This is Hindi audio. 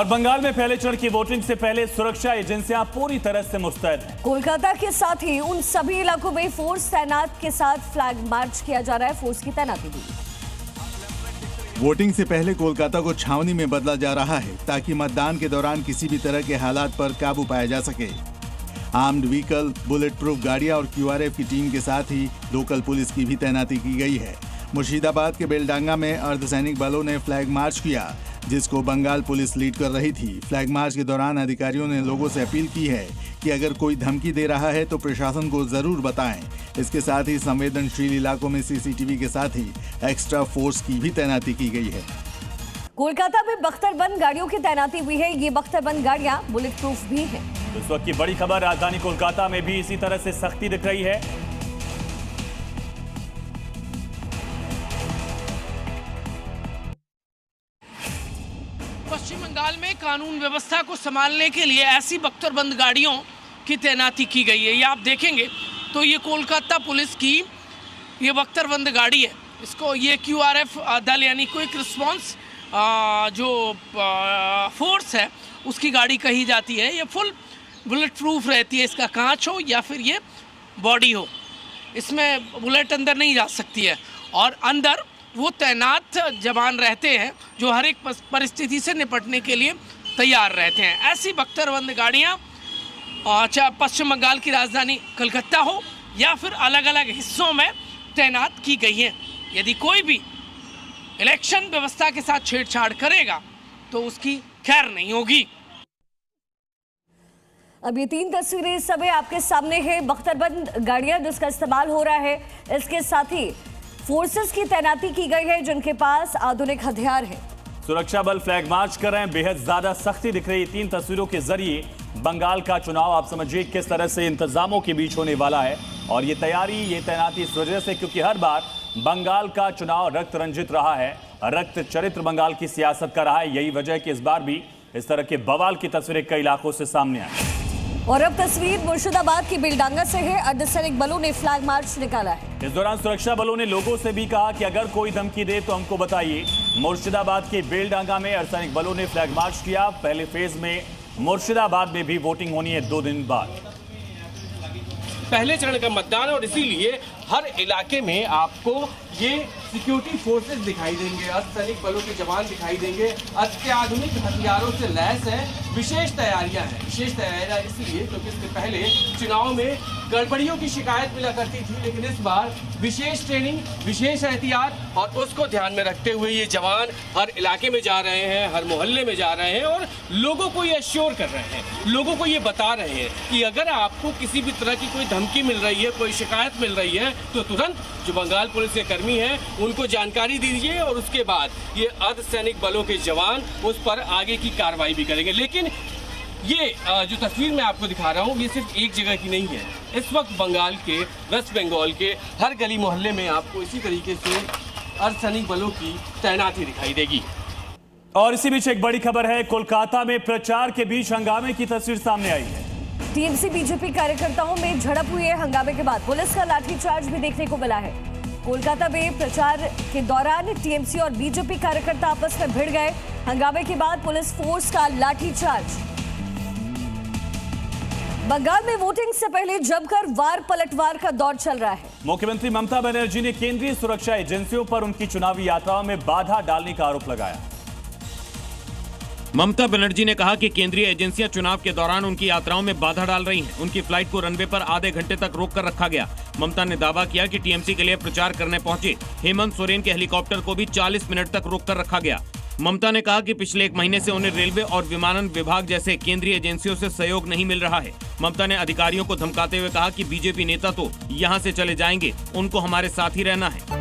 और बंगाल में पहले चरण की वोटिंग से पहले सुरक्षा एजेंसियां पूरी तरह से मुस्तैद हैं। कोलकाता के साथ ही उन सभी इलाकों में फोर्स तैनात के साथ फ्लैग मार्च किया जा रहा है। फोर्स की तैनाती भी। वोटिंग से पहले कोलकाता को छावनी में बदला जा रहा है ताकि मतदान के दौरान किसी भी तरह के हालात पर काबू पाया जा सके। आर्म्ड व्हीकल, बुलेट प्रूफ गाड़ियां और QRF की टीम के साथ ही लोकल पुलिस की भी तैनाती की गई है। मुर्शिदाबाद के बेलडांगा में अर्धसैनिक बलों ने फ्लैग मार्च किया, जिसको बंगाल पुलिस लीड कर रही थी। फ्लैग मार्च के दौरान अधिकारियों ने लोगों से अपील की है कि अगर कोई धमकी दे रहा है तो प्रशासन को जरूर बताएं। इसके साथ ही संवेदनशील इलाकों में CCTV के साथ ही एक्स्ट्रा फोर्स की भी तैनाती की गई है। कोलकाता में बख्तरबंद गाड़ियों की तैनाती हुई है। ये बख्तरबंद गाड़ियां बुलेट प्रूफ भी हैं। इस वक्त की बड़ी खबर, राजधानी कोलकाता में भी इसी तरह से सख्ती दिख रही है। पश्चिम बंगाल में कानून व्यवस्था को संभालने के लिए ऐसी बख्तरबंद गाड़ियों की तैनाती की गई है। ये आप देखेंगे तो ये कोलकाता पुलिस की ये बख्तरबंद गाड़ी है। इसको ये QRF दल यानी क्विक रिस्पॉन्स जो फोर्स है उसकी गाड़ी कही जाती है। ये फुल बुलेट प्रूफ रहती है। इसका कांच हो या फिर ये बॉडी हो, इसमें बुलेट अंदर नहीं जा सकती है। और अंदर वो तैनात जवान रहते हैं जो हर एक परिस्थिति से निपटने के लिए तैयार रहते हैं। ऐसी बख्तरबंद गाड़ियाँ चाहे पश्चिम बंगाल की राजधानी कलकत्ता हो या फिर अलग अलग हिस्सों में तैनात की गई हैं। यदि कोई भी इलेक्शन व्यवस्था के साथ छेड़छाड़ करेगा तो उसकी खैर नहीं होगी। अब ये 3 तस्वीरें इस समय आपके सामने है। बख्तरबंद गाड़ियां जिसका इस्तेमाल हो रहा है, इसके साथ ही फोर्सेस की तैनाती की गई है जिनके पास आधुनिक हथियार है। सुरक्षा बल फ्लैग मार्च कर रहे हैं। बेहद ज्यादा सख्ती दिख रही है। 3 तस्वीरों के जरिए बंगाल का चुनाव आप समझिए किस तरह से इंतजामों के बीच होने वाला है। और ये तैयारी, ये तैनाती इस वजह से क्योंकि हर बार बंगाल का चुनाव रक्त रंजित रहा है, रक्त चरित्र बंगाल की सियासत का रहा है। यही वजह है कि इस बार भी इस तरह के बवाल की तस्वीरें कई इलाकों से सामने आई। और अब तस्वीर मुर्शिदाबाद की बेलडांगा से है। अर्धसैनिक बलों ने फ्लैग मार्च निकाला है। इस दौरान सुरक्षा बलों ने लोगों से भी कहा कि अगर कोई धमकी दे तो हमको बताइए। मुर्शिदाबाद के बेलडांगा में अर्धसैनिक बलों ने फ्लैग मार्च किया। पहले फेज में मुर्शिदाबाद में भी वोटिंग होनी है 2 दिन बाद। पहले चरण का मतदान और इसीलिए हर इलाके में आपको ये सिक्योरिटी फोर्सेस दिखाई देंगे, अर्धसैनिक बलों के जवान दिखाई देंगे। अत्याधुनिक हथियारों से लैस है। विशेष तैयारियां हैं। विशेष तैयारियां इसलिए क्योंकि इससे पहले चुनाव में गड़बड़ियों की शिकायत मिला करती थी, लेकिन इस बार विशेष ट्रेनिंग, विशेष एहतियात और उसको ध्यान में रखते हुए ये जवान हर इलाके में जा रहे हैं, हर मोहल्ले में जा रहे हैं और लोगों को ये एश्योर कर रहे हैं, लोगों को ये बता रहे हैं कि अगर आपको किसी भी तरह की कोई धमकी मिल रही है, कोई शिकायत मिल रही है तो तुरंत जो बंगाल पुलिस के कर्मी हैं उनको जानकारी दीजिए और उसके बाद ये अर्धसैनिक बलों के जवान उस पर आगे की कार्रवाई भी करेंगे। लेकिन ये जो तस्वीर मैं आपको दिखा रहा हूँ ये सिर्फ एक जगह की नहीं है। इस वक्त बंगाल के, वेस्ट बंगाल के हर गली मोहल्ले में आपको इसी तरीके से अर्धसैनिक बलों की तैनाती दिखाई देगी। और इसी बीच एक बड़ी खबर है। कोलकाता में प्रचार के बीच हंगामे की तस्वीर सामने आई है। TMC BJP कार्यकर्ताओं में झड़प हुई है। हंगामे के बाद पुलिस का लाठीचार्ज भी देखने को मिला है। कोलकाता में प्रचार के दौरान TMC और BJP कार्यकर्ता आपस में भिड़ गए। हंगामे के बाद पुलिस फोर्स का लाठीचार्ज। बंगाल में वोटिंग से पहले जमकर वार पलटवार का दौर चल रहा है। मुख्यमंत्री ममता बनर्जी ने केंद्रीय सुरक्षा एजेंसियों पर उनकी चुनावी यात्राओं में बाधा डालने का आरोप लगाया। ममता बनर्जी ने कहा कि केंद्रीय एजेंसियां चुनाव के दौरान उनकी यात्राओं में बाधा डाल रही हैं। उनकी फ्लाइट को रनवे पर आधे घंटे तक रोक कर रखा गया। ममता ने दावा किया कि TMC के लिए प्रचार करने पहुंचे हेमंत सोरेन के हेलीकॉप्टर को भी 40 मिनट तक रोक कर रखा गया। ममता ने कहा कि पिछले 1 महीने से उन्हें रेलवे और विमानन विभाग जैसे केंद्रीय एजेंसियों से सहयोग नहीं मिल रहा है। ममता ने अधिकारियों को धमकाते हुए कहा कि BJP नेता तो यहाँ से चले जाएंगे, उनको हमारे साथ ही रहना है।